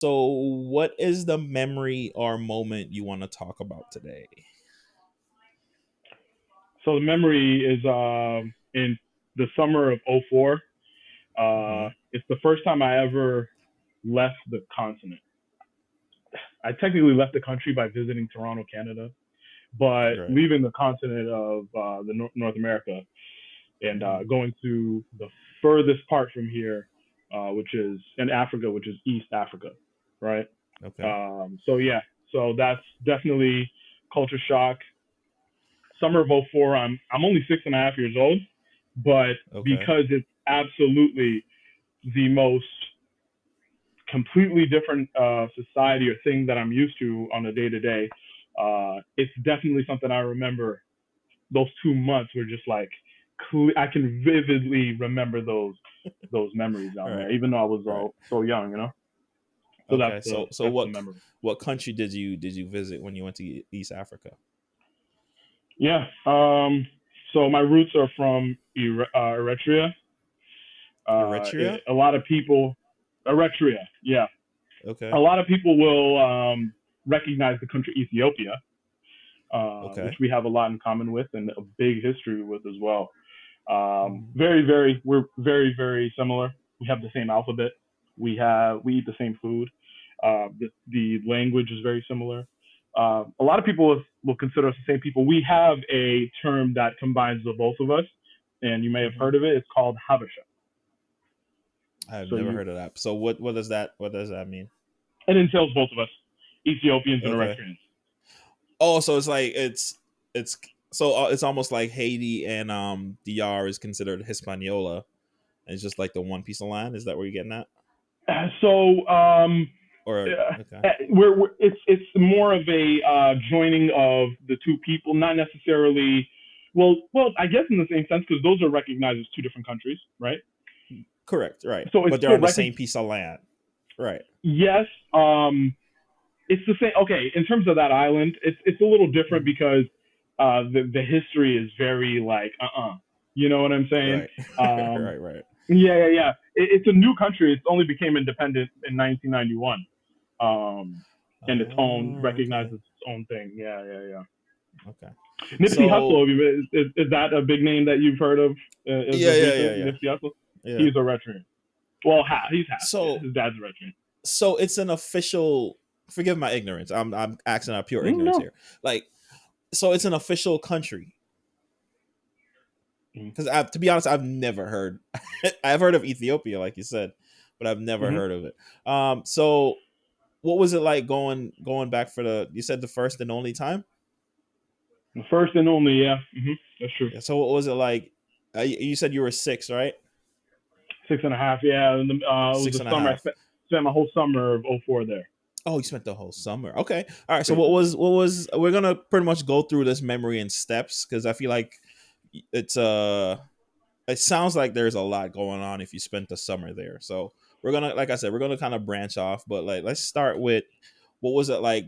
So, what is the memory or moment you want to talk about today? So the memory is in the summer of '04. Hmm. It's the first time I ever left the continent. I technically left the country by visiting Toronto, Canada, but Right. leaving the continent of North America and Hmm. going to the furthest part from here, which is in Africa, which is East Africa, right? Okay. So yeah, so that's definitely culture shock. Summer of '04. I'm only 6.5 years old, but Okay. because it's absolutely the most completely different society or thing that I'm used to on a day to day, it's definitely something I remember. Those 2 months were just like I can vividly remember those memories down Right. there, even though I was Right. so young, So Okay. So that's the what memory. what country did you visit when you went to East Africa? Yeah. So my roots are from Eritrea. Eritrea. A lot of people, Eritrea, yeah. A Okay. lot of people will recognize the country Ethiopia, which Okay. we have a lot in common with and a big history with as well. Hmm. We're very, very similar. We have the same alphabet. We eat the same food. The language is very similar. A lot of people will consider us the same people. We have a term that combines the both of us, and you may have Hmm. heard of it. It's called Habesha. I've So never you heard of that. So what does that mean? it entails both of us, Ethiopians and Okay. Eritreans. Oh, so it's like it's so it's almost like Haiti and DR is considered Hispaniola. And it's just like the one piece of land. Is that where you're getting at? So Or okay. it's more of a joining of the two people, not necessarily. Well, I guess in the same sense because those are recognized as two different countries, right? Correct, right. So it's But they're still on the same piece of land. Right. yes, it's the same. Okay, in terms of that island, it's a little different Mhm. because the history is very like you know what I'm saying? Right. Um, Right, right. yeah. It's a new country. It's only became independent in 1991. And its own Oh, okay. recognizes its own thing. Yeah. Okay. Nipsey Hussle So is that a big name that you've heard of as yeah, of yeah, yeah, recent? yeah. Nipsey Hussle. Yeah. He's a veteran. Well, he's half. Yeah, So his dad's a veteran. so it's an official, forgive my ignorance. I'm acting out pure ignorance No. here. Like, so it's an official country. Mm-hmm. Because to be honest, I've never heard. I've heard of Ethiopia, like you said, but I've never Mm-hmm. heard of it. So what was it like going back for the? You said the first and only time. The first and only. Yeah. That's true. Yeah. So what was it like? You said you were six, right? 6.5. Yeah. And it was Six the and a summer. I half. spent my whole summer of '04 there. Oh, you spent the whole summer. Okay. All right. So Basically. what was we're gonna pretty much go through this memory in steps because I feel like it's it sounds like there's a lot going on if you spent the summer there. So we're gonna, like I said, we're gonna kind of branch off, but like let's start with what was it like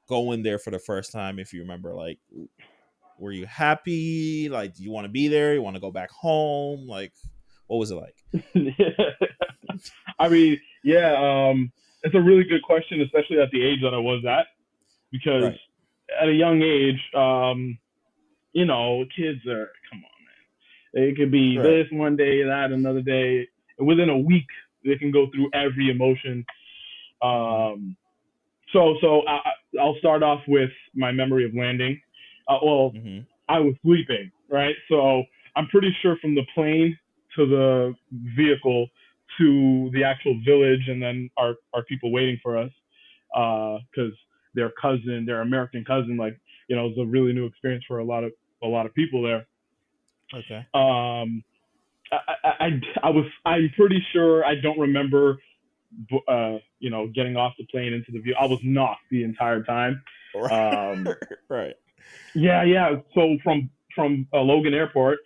going there for the first time? If you remember, like, were you happy? Like, do you want to be there? You want to go back home? Like, what was it like? I mean, yeah. It's a really good question, especially at the age that I was at, because Right. at a young age, kids are come on. It could be Right. this one day, that another day. Within a week, they can go through every emotion. Hmm. Um, I'll start off with my memory of landing. Well, Hmm. I was sleeping, right? So I'm pretty sure from the plane to the vehicle to the actual village, and then our people waiting for us, because their American cousin, like it's a really new experience for a lot of people there. Okay. Um, I'm pretty sure I don't remember, getting off the plane into the view. I was knocked the entire time. Um, Right. yeah. So from Logan Airport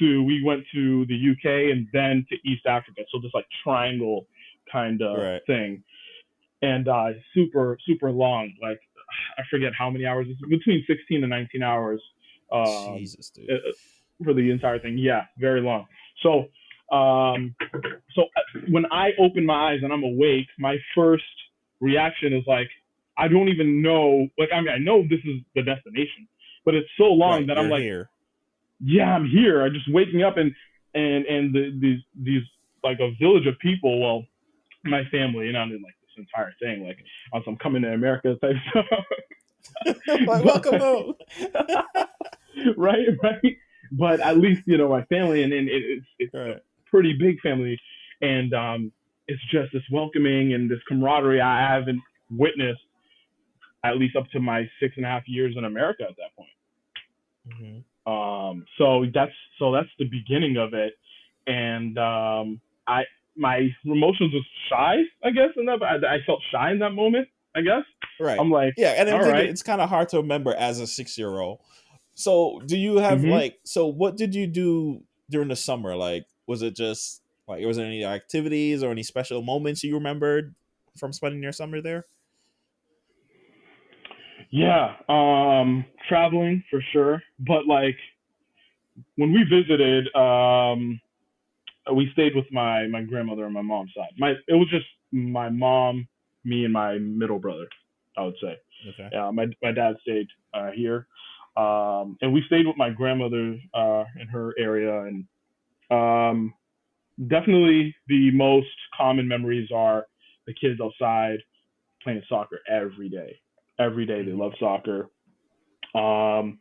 we went to the UK and then to East Africa. So this like triangle kind of Right. thing, and super super long. Like I forget how many hours. It's between 16 and 19 hours. Um, Jesus, dude. for the entire thing. Yeah, very long. So, um, so when I open my eyes and I'm awake, my first reaction is like, I don't even know. Like, I mean, I know this is the destination, but it's so long Right. that I'm You're like, here. yeah, I'm here. I'm just waking up these like a village of people. Well, my family, and I did like this entire thing, like on some coming to America type stuff. Like, welcome But home. right. But at least my family, and it's a Right. pretty big family, and it's just this welcoming and this camaraderie I haven't witnessed at least up to my 6.5 years in America at that point. Hmm. So that's the beginning of it, and I my emotions was shy, I guess, in that. I felt shy in that moment, I guess. Right. I'm like, Yeah, and I'm all thinking right, it's kind of hard to remember as a 6 year old. So, do you have mm-hmm. like? So, what did you do during the summer? Like, was it just like was there any activities or any special moments you remembered from spending your summer there? Yeah, traveling for sure, but like when we visited, we stayed with my grandmother on my mom's side. It was just my mom, me, and my middle brother, I would say. Okay. My dad stayed here, and we stayed with my grandmother in her area, and um, definitely the most common memories are the kids outside playing soccer every day. Every day they Hmm. love soccer. Um,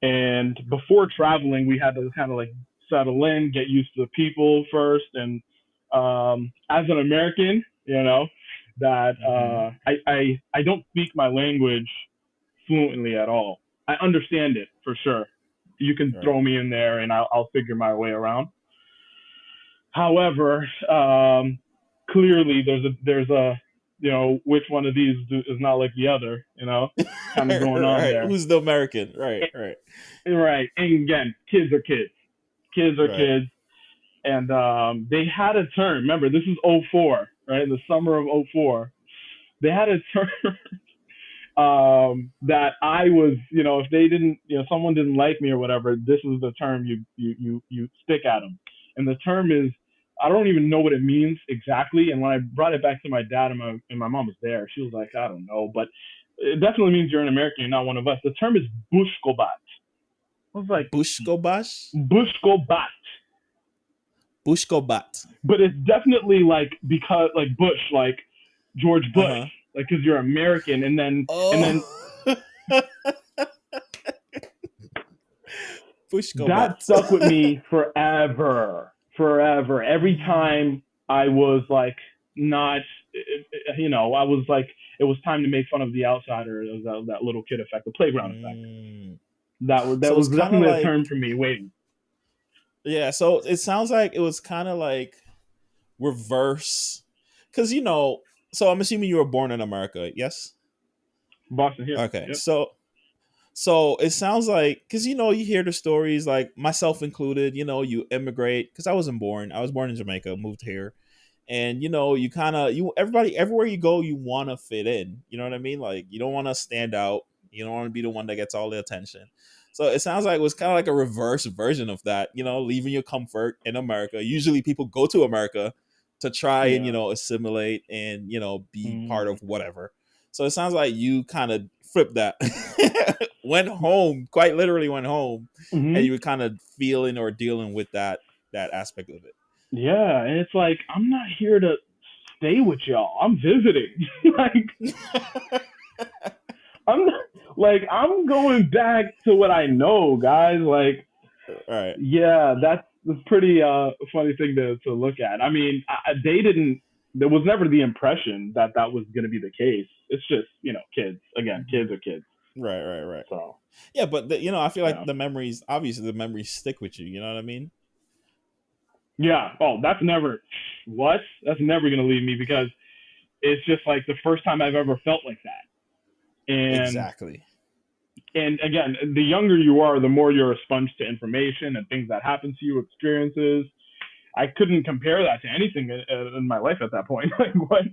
and before traveling, we had to kind of like settle in, get used to the people first. And as an American, that Hmm. I don't speak my language fluently at all. I understand it for sure. You can Right. throw me in there and I'll figure my way around. However, clearly there's a which one of these is not like the other, kind of going on Right. there. Who's the American? Right. Right. Right. And again, kids are kids. Kids are Right. kids. And they had a term. Remember, this is '04, right? In the summer of '04. They had a term that I was, if they didn't, someone didn't like me or whatever, this is the term you stick at them. And the term is, I don't even know what it means exactly. And when I brought it back to my dad and my mom was there, she was like, I don't know, but it definitely means you're an American, you're not one of us. The term is bushkobat. I was like, Bushkobash. bushkobat. Bushkobat. But it's definitely like because like Bush, like George Uh Bush, huh. like because you're American, and then Oh. that Bushkobat. stuck with me forever, forever. Every time I was like not, I was like it was time to make fun of the outsider, that little kid effect, the playground effect. Mm. That So it's was kind of definitely a term like, for me. Waiting, yeah. So it sounds like it was kind of like reverse, because So I'm assuming you were born in America. Yes. Boston here. Okay. Yep. So it sounds like, because you hear the stories, like myself included. You immigrate, because I was born in Jamaica, moved here, and you kind of everybody everywhere you go, you want to fit in. You know what I mean? Like, you don't want to stand out. You don't want to be the one that gets all the attention. So it sounds like it was kind of like a reverse version of that. Leaving your comfort in America. Usually people go to America to try and Yeah. assimilate and be part Mm-hmm. of whatever. So it sounds like you kind of flipped that. Went home, quite literally went home, and Mm-hmm. you were kind of feeling or dealing with that aspect of it. Yeah, and it's like I'm not here to stay with y'all. I'm visiting. like I'm I'm going back to what I know, guys. Like, Right. yeah, that's pretty funny thing to look at. I mean, they didn't. There was never the impression that that was going to be the case. It's just kids. Again, Mhm. kids are kids. Right, right, right. So Yeah, but I feel like yeah, the memories stick with you. You know what I mean? yeah. Oh, that's never what. That's never going to leave me because it's just like the first time I've ever felt like that. And Exactly. again, the younger you are, the more you're a sponge to information and things that happen to you, experiences. I couldn't compare that to anything in my life at that point. Like what?